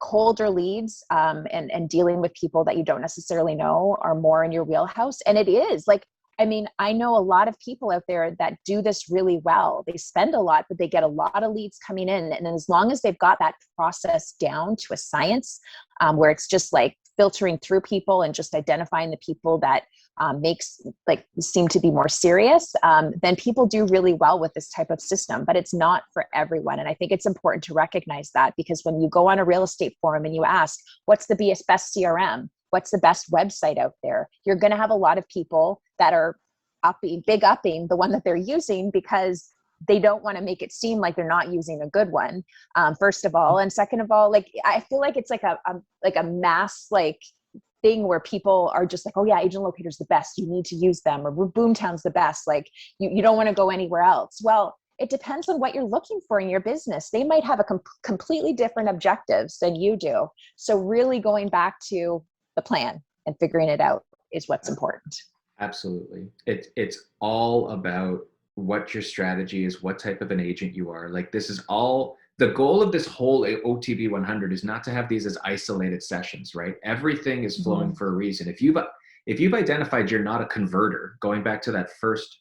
colder leads and dealing with people that you don't necessarily know are more in your wheelhouse, and it is like, I mean, I know a lot of people out there that do this really well. They spend a lot, but they get a lot of leads coming in. And as long as they've got that process down to a science, where it's just like filtering through people and just identifying the people that seem to be more serious, then people do really well with this type of system. But it's not for everyone. And I think it's important to recognize that, because when you go on a real estate forum and you ask, what's the best CRM? What's the best website out there? You're going to have a lot of people that are upping the one that they're using, because they don't want to make it seem like they're not using a good one. First of all, and second of all, like, I feel like it's like a mass like thing where people are just like, oh yeah, Agent Locator's the best. You need to use them, or Boomtown's the best. Like you don't want to go anywhere else. Well, it depends on what you're looking for in your business. They might have a completely different objectives than you do. So really going back to the plan and figuring it out is what's important. Absolutely. It's all about what your strategy is, what type of an agent you are. Like, this is all, the goal of this whole OTB 100 is not to have these as isolated sessions, right? Everything is flowing for a reason. If you've identified you're not a converter, going back to that first,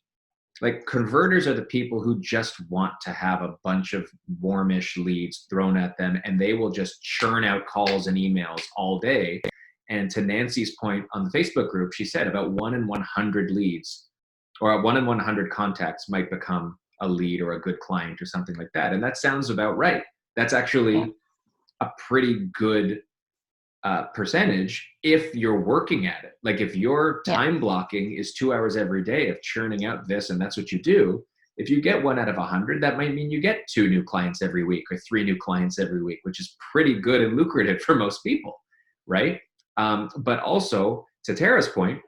like, converters are the people who just want to have a bunch of warmish leads thrown at them, and they will just churn out calls and emails all day. And to Nancy's point on the Facebook group, she said about 1 in 100 leads, or 1 in 100 contacts might become a lead or a good client or something like that. And that sounds about right. That's actually a pretty good percentage if you're working at it. Like, if your time blocking is 2 hours every day of churning out this, and that's what you do, if you get 1 out of 100, that might mean you get 2 new clients every week or 3 new clients every week, which is pretty good and lucrative for most people, right? But also, to Tara's point,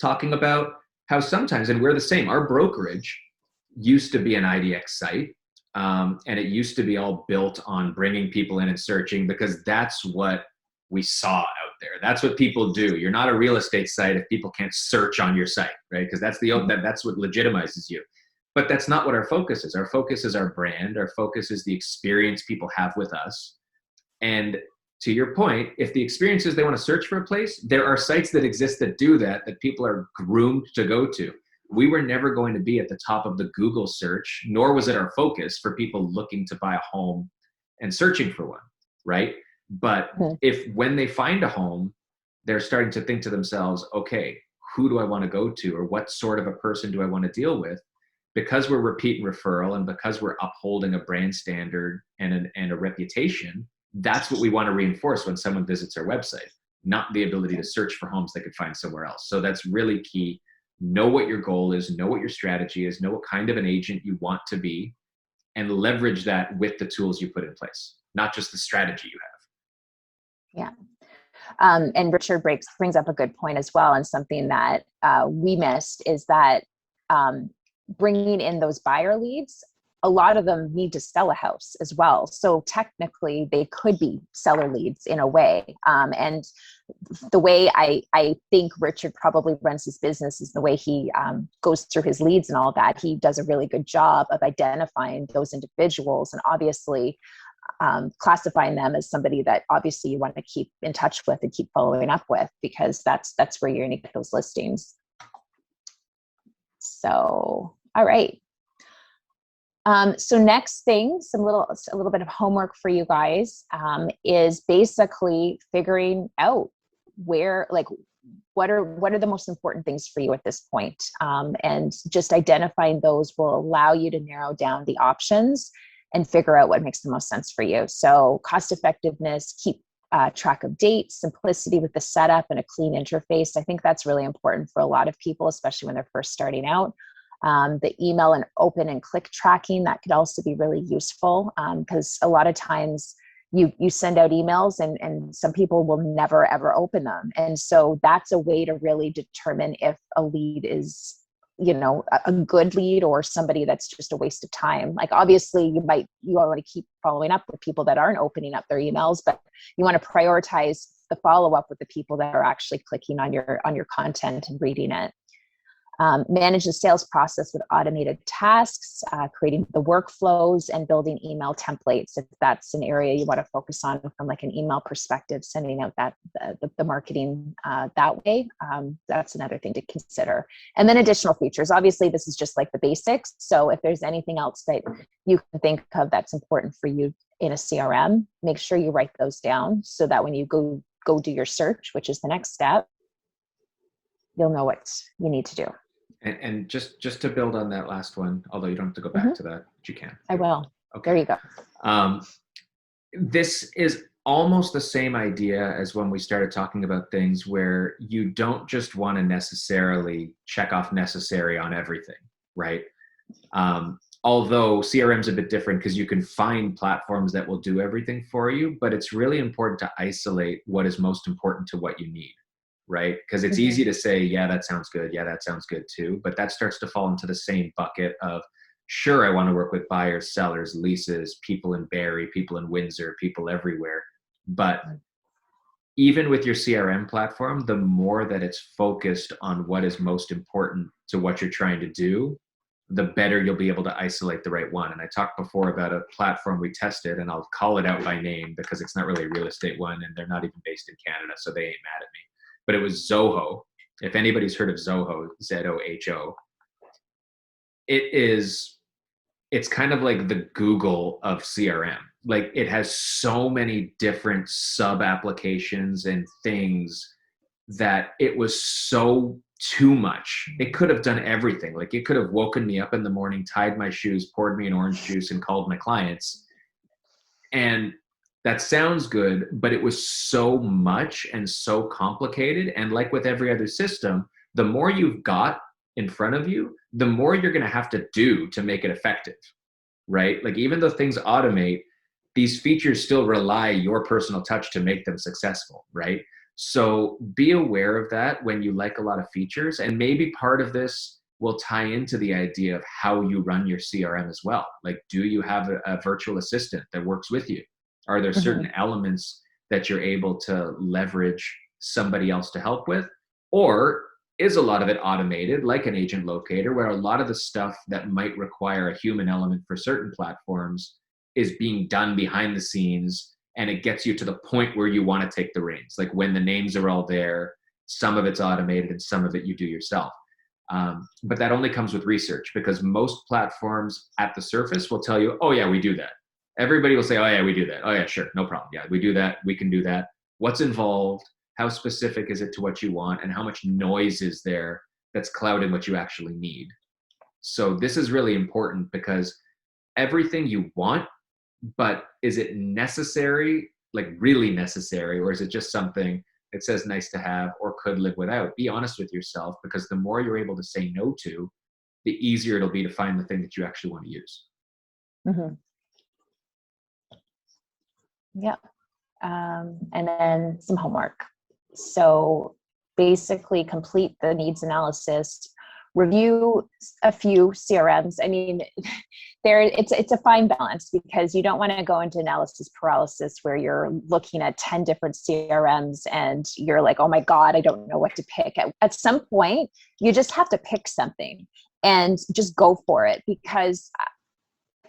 talking about how sometimes, and we're the same, our brokerage used to be an IDX site, and it used to be all built on bringing people in and searching, because that's what we saw out there. That's what people do. You're not a real estate site if people can't search on your site, right? Because that's what legitimizes you. But that's not what our focus is. Our focus is our brand. Our focus is the experience people have with us. And to your point, if the experience is they want to search for a place, there are sites that exist that do that people are groomed to go to. We were never going to be at the top of the Google search, nor was it our focus for people looking to buy a home and searching for one, right? But if when they find a home, they're starting to think to themselves, okay, who do I want to go to, or what sort of a person do I want to deal with? Because we're repeat and referral, and because we're upholding a brand standard and a reputation, that's what we want to reinforce when someone visits our website, not the ability to search for homes they could find somewhere else. So that's really key know what your goal is, know what your strategy is, know what kind of an agent you want to be, and leverage that with the tools you put in place, not just the strategy you have. Yeah. And Richard brings up a good point as well. And something that we missed is that bringing in those buyer leads, a lot of them need to sell a house as well. So technically they could be seller leads in a way. And the way I think Richard probably runs his business is the way he goes through his leads and all that. He does a really good job of identifying those individuals and obviously classifying them as somebody that obviously you want to keep in touch with and keep following up with, because that's where you're going to get those listings. So, all right. So next thing, a little bit of homework for you guys is basically figuring out what are the most important things for you at this point, and just identifying those will allow you to narrow down the options and figure out what makes the most sense for you. So cost effectiveness, keep track of dates, simplicity with the setup, and a clean interface. I think that's really important for a lot of people, especially when they're first starting out. The email and open and click tracking, that could also be really useful, because a lot of times you send out emails and some people will never ever open them. And so that's a way to really determine if a lead is, a good lead or somebody that's just a waste of time. Like obviously you want to keep following up with people that aren't opening up their emails, but you want to prioritize the follow-up with the people that are actually clicking on your content and reading it. Manage the sales process with automated tasks, creating the workflows and building email templates. If that's an area you want to focus on from like an email perspective, sending out the marketing that way, that's another thing to consider. And then additional features. Obviously, this is just like the basics. So if there's anything else that you can think of that's important for you in a CRM, make sure you write those down so that when you go do your search, which is the next step, you'll know what you need to do. And just to build on that last one, although you don't have to go back to that, but you can. I will. Okay. There you go. This is almost the same idea as when we started talking about things where you don't just want to necessarily check off necessary on everything, right? Although CRM's a bit different because you can find platforms that will do everything for you, but it's really important to isolate what is most important to what you need. Right? Because it's easy to say, yeah, that sounds good. Yeah, that sounds good too. But that starts to fall into the same bucket of, sure, I want to work with buyers, sellers, leases, people in Barrie, people in Windsor, people everywhere. But even with your CRM platform, the more that it's focused on what is most important to what you're trying to do, the better you'll be able to isolate the right one. And I talked before about a platform we tested, and I'll call it out by name because it's not really a real estate one and they're not even based in Canada, so they ain't mad at me. But it was Zoho. If anybody's heard of Zoho, Zoho, it's kind of like the Google of CRM. Like it has so many different sub applications and things that it was so too much. It could have done everything. Like it could have woken me up in the morning, tied my shoes, poured me an orange juice, and called my clients. And that sounds good, but it was so much and so complicated. And like with every other system, the more you've got in front of you, the more you're going to have to do to make it effective, right? Like even though things automate, these features still rely your personal touch to make them successful, right? So be aware of that when you like a lot of features. And maybe part of this will tie into the idea of how you run your CRM as well. Like, do you have a virtual assistant that works with you? Are there certain elements that you're able to leverage somebody else to help with? Or is a lot of it automated, like an agent locator, where a lot of the stuff that might require a human element for certain platforms is being done behind the scenes, and it gets you to the point where you want to take the reins? Like when the names are all there, some of it's automated and some of it you do yourself. But that only comes with research, because most platforms at the surface will tell you, oh yeah, we do that. Everybody will say, oh yeah, we do that. Oh yeah, sure, no problem. Yeah, we do that. We can do that. What's involved? How specific is it to what you want? And how much noise is there that's clouding what you actually need? So this is really important, because everything you want, but is it necessary, like really necessary? Or is it just something It says nice to have or could live without. Be honest with yourself, because the more you're able to say no to, the easier it'll be to find the thing that you actually want to use. Mm-hmm. Yeah. And then some homework. So basically complete the needs analysis, review a few CRMs. I mean, it's a fine balance, because you don't want to go into analysis paralysis where you're looking at 10 different CRMs and you're like, oh my God, I don't know what to pick. At some point, you just have to pick something and just go for it, because I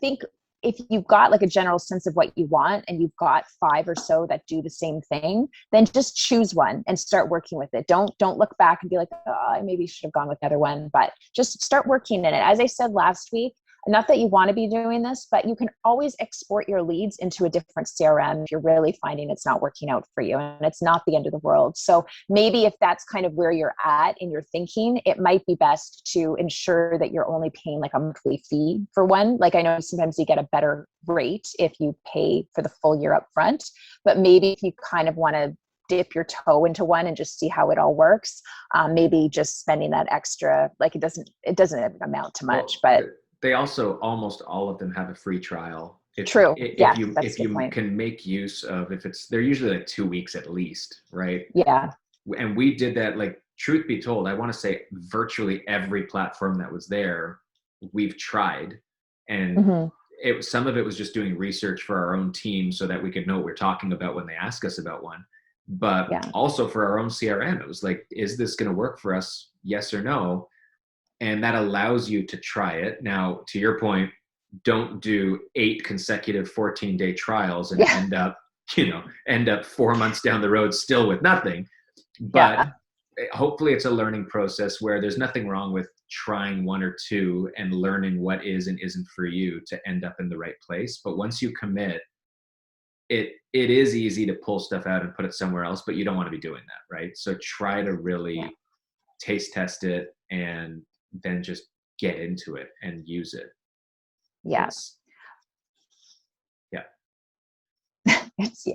think if you've got like a general sense of what you want and you've got 5 or so that do the same thing, then just choose one and start working with it. Don't look back and be like, oh, I maybe should have gone with the other one, but just start working in it. As I said last week, not that you want to be doing this, but you can always export your leads into a different CRM if you're really finding it's not working out for you, and it's not the end of the world. So maybe if that's kind of where you're at in your thinking, it might be best to ensure that you're only paying like a monthly fee for one. Like I know sometimes you get a better rate if you pay for the full year up front, but maybe if you kind of want to dip your toe into one and just see how it all works, maybe just spending that extra, like it doesn't amount to much, but they also, almost all of them have a free trial. True. If you can make use of, they're usually like 2 weeks at least, right? Yeah. And we did that, like, truth be told, I want to say virtually every platform that was there, we've tried. And some of it was just doing research for our own team so that we could know what we're talking about when they ask us about one. But also for our own CRM, it was like, is this going to work for us? Yes or no? And that allows you to try it. Now, to your point, don't do 8 consecutive 14-day trials and end up 4 months down the road still with nothing. But hopefully it's a learning process where there's nothing wrong with trying 1 or 2 and learning what is and isn't for you to end up in the right place. But once you commit, it is easy to pull stuff out and put it somewhere else, but you don't want to be doing that, right? So try to really taste test it and then just get into it and use it. Yes. It's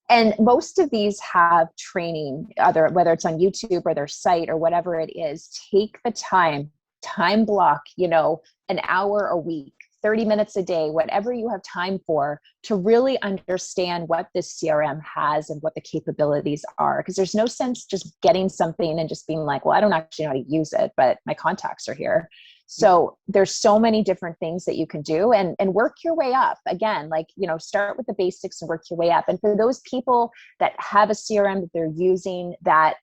and most of these have training, whether it's on YouTube or their site or whatever it is. Take the time block, an hour a week, 30 minutes a day, whatever you have time for, to really understand what this CRM has and what the capabilities are. Because there's no sense just getting something and just being like, well, I don't actually know how to use it, but my contacts are here. So there's so many different things that you can do, and work your way up. Again, like, start with the basics and work your way up. And for those people that have a CRM that they're using that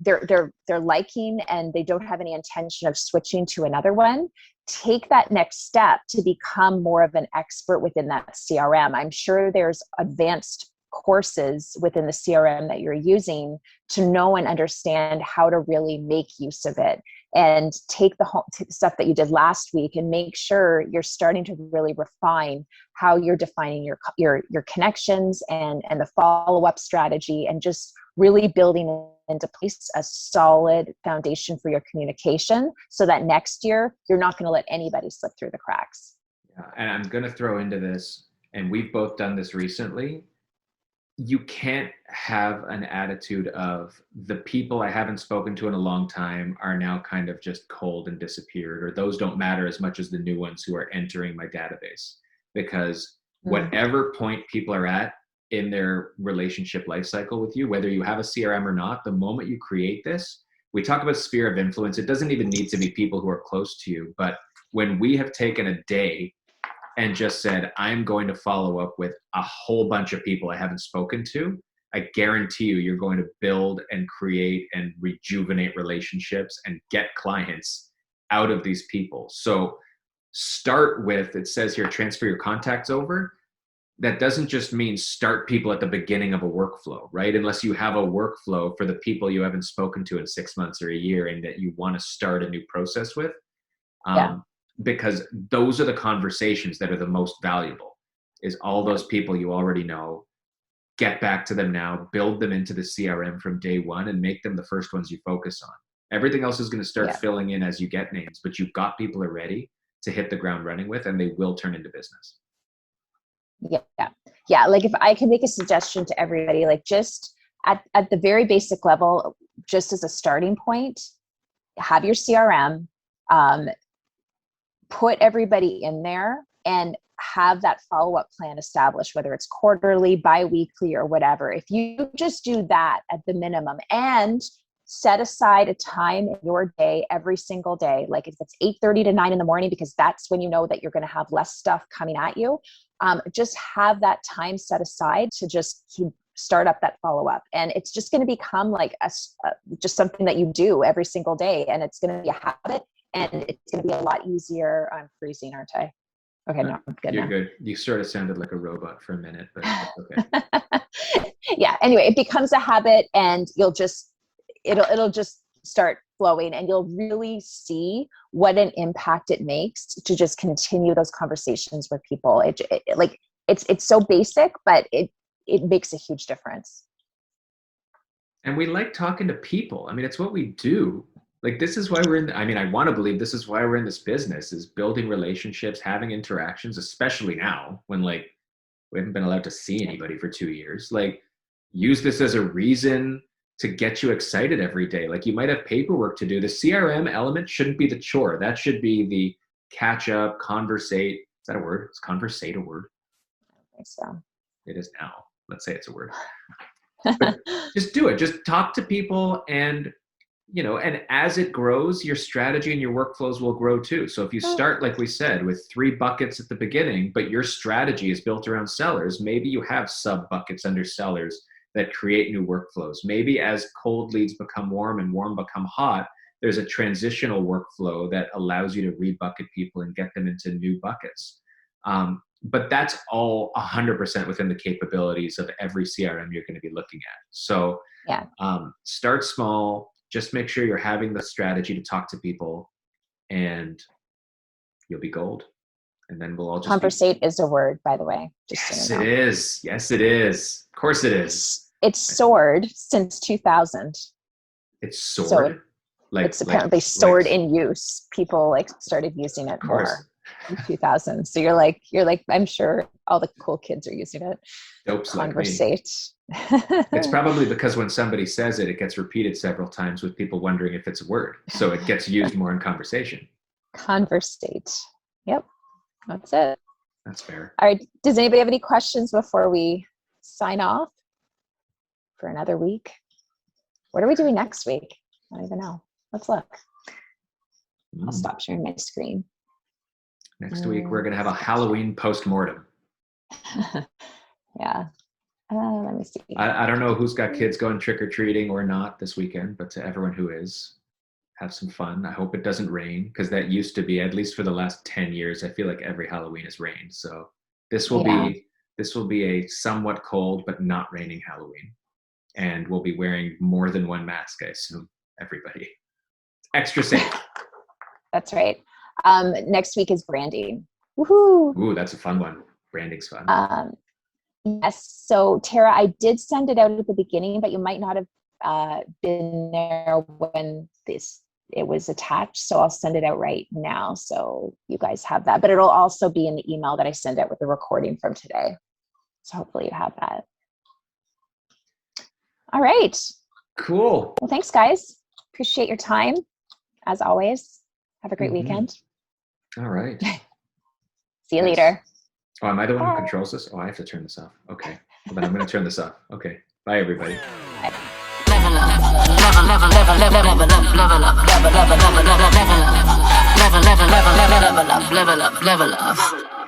they're liking and they don't have any intention of switching to another one, take that next step to become more of an expert within that CRM. I'm sure there's advanced courses within the CRM that you're using to know and understand how to really make use of it, and take the stuff that you did last week and make sure you're starting to really refine how you're defining your connections and the follow-up strategy, and just really building into place a solid foundation for your communication so that next year you're not going to let anybody slip through the cracks. Yeah, and I'm going to throw into this, and we've both done this recently. You can't have an attitude of, the people I haven't spoken to in a long time are now kind of just cold and disappeared, or those don't matter as much as the new ones who are entering my database. Because whatever point people are at in their relationship life cycle with you, whether you have a CRM or not, the moment you create this, we talk about sphere of influence. It doesn't even need to be people who are close to you, but when we have taken a day and just said, I'm going to follow up with a whole bunch of people I haven't spoken to, I guarantee you're going to build and create and rejuvenate relationships and get clients out of these people. So start with, it says here, transfer your contacts over. That doesn't just mean start people at the beginning of a workflow, right? Unless you have a workflow for the people you haven't spoken to in 6 months or a year and that you want to start a new process with. Because those are the conversations that are the most valuable, is all those people you already know. Get back to them now, build them into the CRM from day one, and make them the first ones you focus on. Everything else is going to start filling in as you get names, but you've got people already to hit the ground running with, and they will turn into business. yeah, like if I can make a suggestion to everybody, like just at the very basic level, just as a starting point, have your CRM, put everybody in there and have that follow-up plan established, whether it's quarterly, bi-weekly, or whatever. If you just do that at the minimum and set aside a time in your day every single day, like if it's 8:30 to 9 in the morning, because that's when you know that you're going to have less stuff coming at you, just have that time set aside to just start up that follow-up. And it's just going to become like just something that you do every single day, and it's going to be a habit, and it's going to be a lot easier. I'm freezing, aren't I? Okay, no, I'm good. You're now. good. You sort of sounded like a robot for a minute, but that's okay. Yeah. Anyway, it becomes a habit, and it'll just start flowing, and you'll really see what an impact it makes to just continue those conversations with people. It's so basic, but it makes a huge difference. And we like talking to people. I mean, it's what we do. Like, this is why I want to believe this is why we're in this business, is building relationships, having interactions, especially now when like we haven't been allowed to see anybody for 2 years. Like, use this as a reason to get you excited every day. Like, you might have paperwork to do. The CRM element shouldn't be the chore. That should be the catch up, conversate. Is that a word? Is conversate a word? I think so. It is now. Let's say it's a word. But just do it. Just talk to people, and and as it grows, your strategy and your workflows will grow too. So if you start, like we said, with 3 buckets at the beginning, but your strategy is built around sellers, maybe you have sub buckets under sellers that create new workflows. Maybe as cold leads become warm and warm become hot, there's a transitional workflow that allows you to rebucket people and get them into new buckets. But that's all 100% within the capabilities of every CRM you're going to be looking at. So yeah, start small. Just make sure you're having the strategy to talk to people, and you'll be gold. And then we'll all just conversate is a word, by the way. Yes, it is. Yes, it is. Of course it is. It's soared since 2000. It's soared? So it's apparently soared in use. People started using it more in 2000. So you're like, I'm sure all the cool kids are using it. Dopes conversate. Like me. It's probably because when somebody says it, it gets repeated several times with people wondering if it's a word. So it gets used more in conversation. Conversate. Yep. That's it. That's fair. All right. Does anybody have any questions before we sign off for another week? What are we doing next week? I don't even know. Let's look. I'll stop sharing my screen. Next week, we're going to have a Halloween post-mortem. Yeah. Let me see. I don't know who's got kids going trick-or-treating or not this weekend, but to everyone who is, have some fun. I hope it doesn't rain, because that used to be, at least for the last 10 years, I feel like every Halloween has rained. So this will be a somewhat cold but not raining Halloween. And we'll be wearing more than one mask, I assume, everybody. Extra safe. That's right. Next week is branding. Woohoo! Ooh, that's a fun one. Branding's fun. Yes. So Tara, I did send it out at the beginning, but you might not have been there when it was attached. So I'll send it out right now, so you guys have that. But it'll also be in the email that I send out with the recording from today. So hopefully you have that. All right. Cool. Well, thanks, guys. Appreciate your time, as always. Have a great weekend. All right. See you later. Oh, am I the one who controls this? Oh, I have to turn this off. Okay. Well, then I'm going to turn this off. Okay. Bye, everybody. Bye. Level up, level up, level up, level up.